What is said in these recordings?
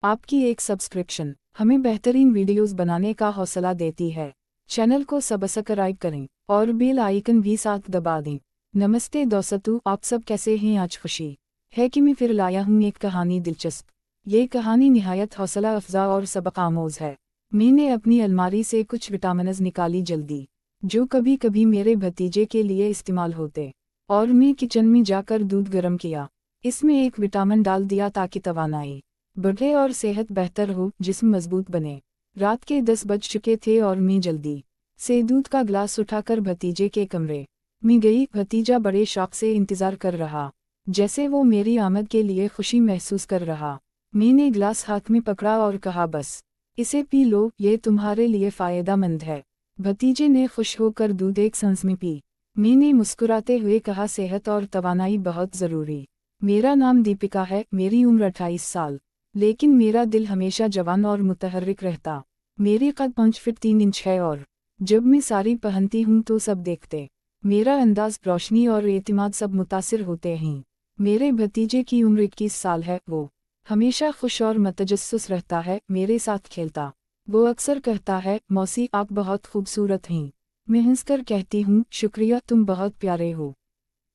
आपकी एक सब्सक्रिप्शन हमें बेहतरीन वीडियोस बनाने का हौसला देती है। चैनल को सब्सक्राइब करें और बेल आइकन भी साथ दबा दें। नमस्ते दोस्तों, आप सब कैसे हैं? आज खुशी है कि मैं फिर लाया हूँ एक कहानी दिलचस्प। ये कहानी निहायत हौसला अफजा और सबक आमोज है। मैंने अपनी अलमारी से कुछ विटामिन्स निकाली जल्दी, जो कभी कभी मेरे भतीजे के लिए इस्तेमाल होते, और मैं किचन में जाकर दूध गर्म किया। इसमें एक विटामिन डाल दिया ताकि तवानाई बढ़े और सेहत बेहतर हो, जिस्म मजबूत बने। रात के 10 बज चुके थे और मैं जल्दी से दूध का ग्लास उठाकर भतीजे के कमरे में गई। भतीजा बड़े शौक से इंतजार कर रहा, जैसे वो मेरी आमद के लिए खुशी महसूस कर रहा। मैंने ग्लास हाथ में पकड़ा और कहा, बस इसे पी लो, ये तुम्हारे लिए फ़ायदेमंद है। भतीजे ने खुश होकर दूध एक सांस में पी। मैंने मुस्कुराते हुए कहा, सेहत और तवानाई बहुत ज़रूरी। मेरा नाम दीपिका है, मेरी उम्र 28 साल, लेकिन मेरा दिल हमेशा जवान और मुतहर्रिक रहता। मेरी कद 5 फीट 3 इंच है और जब मैं साड़ी पहनती हूँ तो सब देखते। मेरा अंदाज, रोशनी और एतमाद सब मुतासिर होते हैं। मेरे भतीजे की उम्र 21 साल है। वो हमेशा खुश और मतजस्सुस रहता है, मेरे साथ खेलता। वो अक्सर कहता है, मौसी आप बहुत खूबसूरत हैं। मैं हंसकर कहती हूँ, शुक्रिया, तुम बहुत प्यारे हो।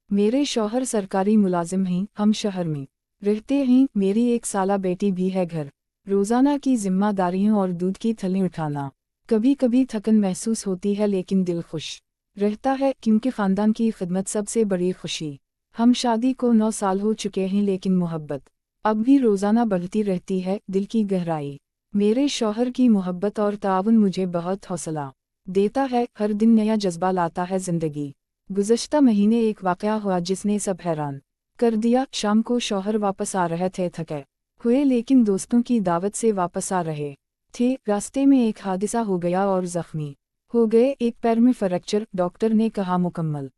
मेरे शौहर सरकारी मुलाजिम हैं, हम शहर में रहते हैं। मेरी 1 साला बेटी भी है। घर रोज़ाना की जिम्मेदारियों और दूध की थैली उठाना कभी कभी थकन महसूस होती है, लेकिन दिल खुश रहता है क्योंकि ख़ानदान की खिदमत सबसे बड़ी खुशी। हम शादी को 9 साल हो चुके हैं, लेकिन मोहब्बत अब भी रोज़ाना बढ़ती रहती है। दिल की गहराई मेरे शौहर की मोहब्बत और ताउन मुझे बहुत हौसला देता है। हर दिन नया जज्बा लाता है ज़िंदगी। गुज़श्ता महीने एक वाक़या हुआ जिसने सब हैरान कर दिया। शाम को शौहर वापस आ रहे थे, थके हुए, लेकिन दोस्तों की दावत से वापस आ रहे थे। रास्ते में एक हादसा हो गया और ज़ख्मी हो गए। एक पैर में फ्रैक्चर। डॉक्टर ने कहा मुकम्मल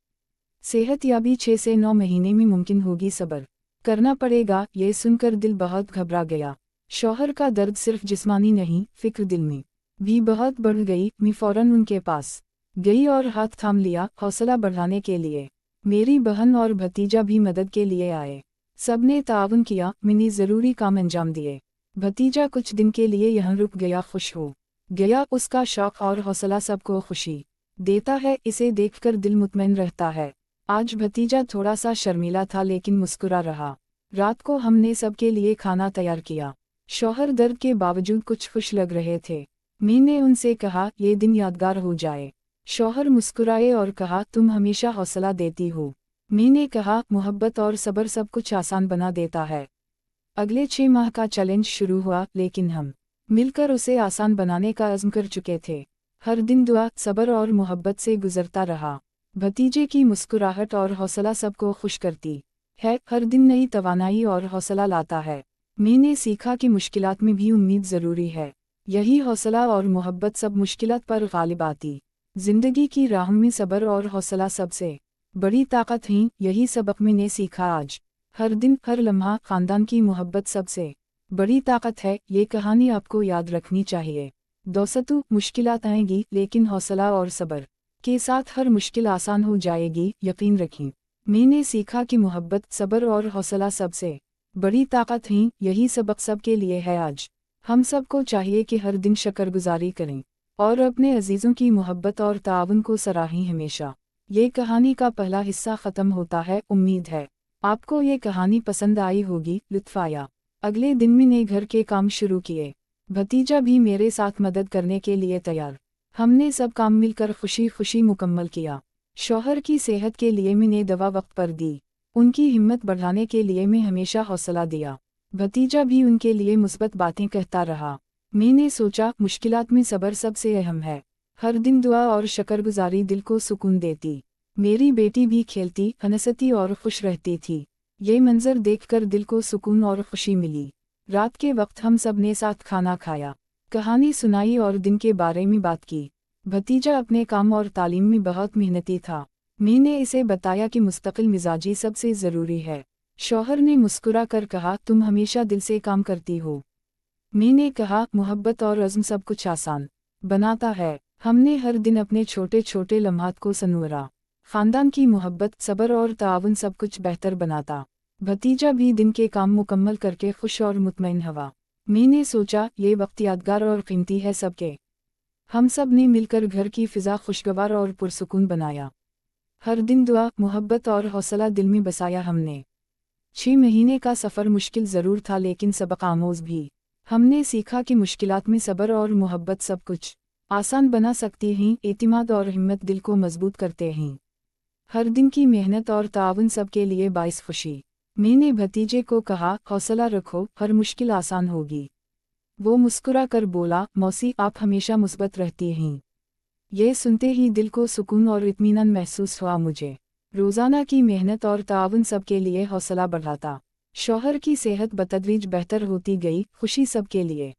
सेहतयाबी 6 से 9 महीने में मुमकिन होगी, सब्र करना पड़ेगा। ये सुनकर दिल बहुत घबरा गया। शौहर का दर्द सिर्फ जिस्मानी नहीं, फिक्र दिल में भी बहुत बढ़ गई। मैं फ़ौरन उनके पास गई और हाथ थाम लिया, हौसला बढ़ाने के लिए। मेरी बहन और भतीजा भी मदद के लिए आए। सब ने ताउन किया, मैंने ज़रूरी काम अंजाम दिए। भतीजा कुछ दिन के लिए यहाँ रुक गया, खुश हो गया। उसका शौक़ और हौसला सबको खुशी देता है। इसे देखकर दिल मुतमईन रहता है। आज भतीजा थोड़ा सा शर्मीला था, लेकिन मुस्कुरा रहा। रात को हमने सबके लिए खाना तैयार किया। शौहर दर्द के बावजूद कुछ खुश लग रहे थे। मैंने उनसे कहा, ये दिन यादगार हो जाए। शौहर मुस्कुराए और कहा, तुम हमेशा हौसला देती हो। मैंने कहा, मोहब्बत और सब्र सब कुछ आसान बना देता है। अगले 6 माह का चैलेंज शुरू हुआ, लेकिन हम मिलकर उसे आसान बनाने का अज़्म कर चुके थे। हर दिन दुआ, सब्र और मोहब्बत से गुजरता रहा। भतीजे की मुस्कुराहट और हौसला सबको खुश करती है। हर दिन नई तवानाई और हौसला लाता है। मैंने सीखा कि मुश्किलात में भी उम्मीद ज़रूरी है। यही हौसला और मोहब्बत सब मुश्किलात पर गालिब आती। ज़िंदगी की राह में सब्र और हौसला सबसे बड़ी ताकत हैं। यही सबक मैंने सीखा आज। हर दिन, हर लम्हा, ख़ानदान की मोहब्बत सबसे बड़ी ताकत है। ये कहानी आपको याद रखनी चाहिए। दोस्तों, मुश्किलात आएंगी, लेकिन हौसला और सब्र के साथ हर मुश्किल आसान हो जाएगी, यकीन रखें। मैंने सीखा कि मोहब्बत, सब्र और हौसला सबसे बड़ी ताकत हैं। यही सबक सबके लिए है आज। हम सबको चाहिए कि हर दिन शुक्रगुजारी करें और अपने अजीज़ों की मोहब्बत और ताउन को सराहें हमेशा। ये कहानी का पहला हिस्सा ख़त्म होता है। उम्मीद है आपको ये कहानी पसंद आई होगी, लुत्फ़ आया। अगले दिन मैंने घर के काम शुरू किए। भतीजा भी मेरे साथ मदद करने के लिए तैयार। हमने सब काम मिलकर खुशी खुशी मुकम्मल किया। शौहर की सेहत के लिए मैंने दवा वक्त पर दी। उनकी हिम्मत बढ़ाने के लिए मैं हमेशा हौसला दिया। भतीजा भी उनके लिए मुस्बत बातें कहता रहा। मैंने सोचा, मुश्किलात में सब्र सबसे अहम है। हर दिन दुआ और शुक्रगुजारी दिल को सुकून देती। मेरी बेटी भी खेलती, हंसती और खुश रहती थी। ये मंजर देखकर दिल को सुकून और खुशी मिली। रात के वक्त हम सब ने साथ खाना खाया, कहानी सुनाई और दिन के बारे में बात की। भतीजा अपने काम और तालीम में बहुत मेहनती था। मैंने इसे बताया कि मुस्तकिल मिजाजी सबसे ज़रूरी है। शौहर ने मुस्कुरा कर कहा, तुम हमेशा दिल से काम करती हो। मैंने कहा, मोहब्बत और अज़्म सब कुछ आसान बनाता है। हमने हर दिन अपने छोटे छोटे लम्हात को संवारा। ख़ानदान की मोहब्बत, सब्र और ताउन सब कुछ बेहतर बनाता। भतीजा भी दिन के काम मुकम्मल करके खुश और मुतमईन हुआ। मैंने सोचा ये वक्त यादगार और कीमती है सबके। हम सब ने मिलकर घर की फिजा खुशगवार और पुरसुकून बनाया। हर दिन दुआ, मोहब्बत और हौसला दिल में बसाया हमने। 6 महीने का सफ़र मुश्किल ज़रूर था लेकिन सबक आमोज़ भी। हमने सीखा कि मुश्किलात में सब्र और मोहब्बत सब कुछ आसान बना सकती हैं। एतिमाद और हिम्मत दिल को मजबूत करते हैं। हर दिन की मेहनत और ताउन सबके लिए बाइस खुशी। मैंने भतीजे को कहा, हौसला रखो, हर मुश्किल आसान होगी। वो मुस्कुरा कर बोला, मौसी आप हमेशा मुस्बत रहती हैं। ये सुनते ही दिल को सुकून और इत्मीनान महसूस हुआ मुझे। रोज़ाना की मेहनत और ताउन सबके लिए हौसला बढ़ाता। शौहर की सेहत बतदरीज बेहतर होती गई, खुशी सबके लिए।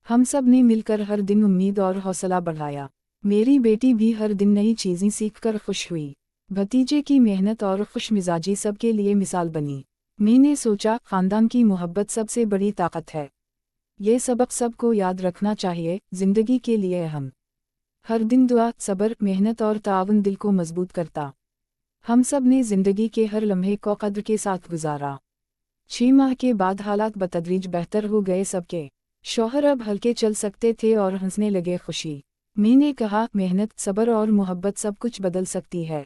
हम सब ने मिलकर हर दिन उम्मीद और हौसला बढ़ाया। मेरी बेटी भी हर दिन नई चीज़ें सीखकर खुश हुई। भतीजे की मेहनत और खुश मिजाजी सबके लिए मिसाल बनी। मैंने सोचा, ख़ानदान की मोहब्बत सबसे बड़ी ताकत है। ये सबक सबको याद रखना चाहिए, ज़िंदगी के लिए अहम। हर दिन दुआ, सब्र, मेहनत और ताउन दिल को मजबूत करता। हम सब ने ज़िंदगी के हर लम्हे को कद्र के साथ गुजारा। 6 माह के बाद हालात बतदरीज बेहतर हो गए सबके। शौहर अब हल्के चल सकते थे और हंसने लगे खुशी। मैंने कहा, मेहनत, सब्र और मोहब्बत सब कुछ बदल सकती है।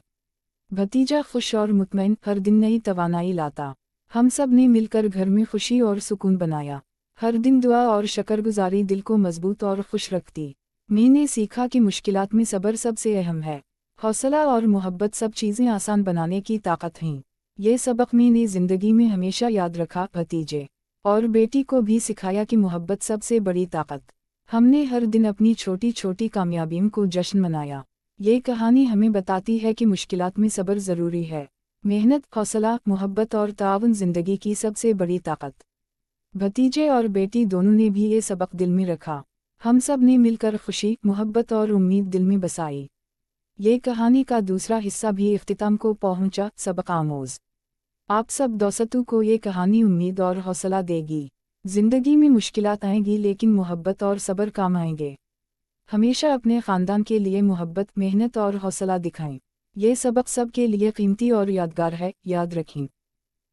भतीजा खुश और मुतमईन हर दिन नई तवानाई लाता। हम सब ने मिलकर घर में खुशी और सुकून बनाया। हर दिन दुआ और शकरगुजारी दिल को मजबूत और खुश रखती। मैंने सीखा कि मुश्किलात में सब्र सबसे अहम है। हौसला और मोहब्बत सब चीज़ें आसान बनाने की ताकत हैं। ये सबक मैंने ज़िंदगी में हमेशा याद रखा। भतीजे और बेटी को भी सिखाया कि मोहब्बत सबसे बड़ी ताकत। हमने हर दिन अपनी छोटी छोटी कामयाबियों को जश्न मनाया। ये कहानी हमें बताती है कि मुश्किलात में सब्र ज़रूरी है। मेहनत, हौसला, मोहब्बत और ताउन ज़िंदगी की सबसे बड़ी ताकत। भतीजे और बेटी दोनों ने भी ये सबक दिल में रखा। हम सब ने मिलकर खुशी, मोहब्बत और उम्मीद दिल में बसाई। ये कहानी का दूसरा हिस्सा भी इख्तिताम को पहुंचा। सबक आमोज़। आप सब दोस्तों को ये कहानी उम्मीद और हौसला देगी। ज़िंदगी में मुश्किलात आएंगी लेकिन मोहब्बत और सब्र काम आएंगे। हमेशा अपने ख़ानदान के लिए मोहब्बत, मेहनत और हौसला दिखाएं। ये सबक सब के लिए कीमती और यादगार है, याद रखें।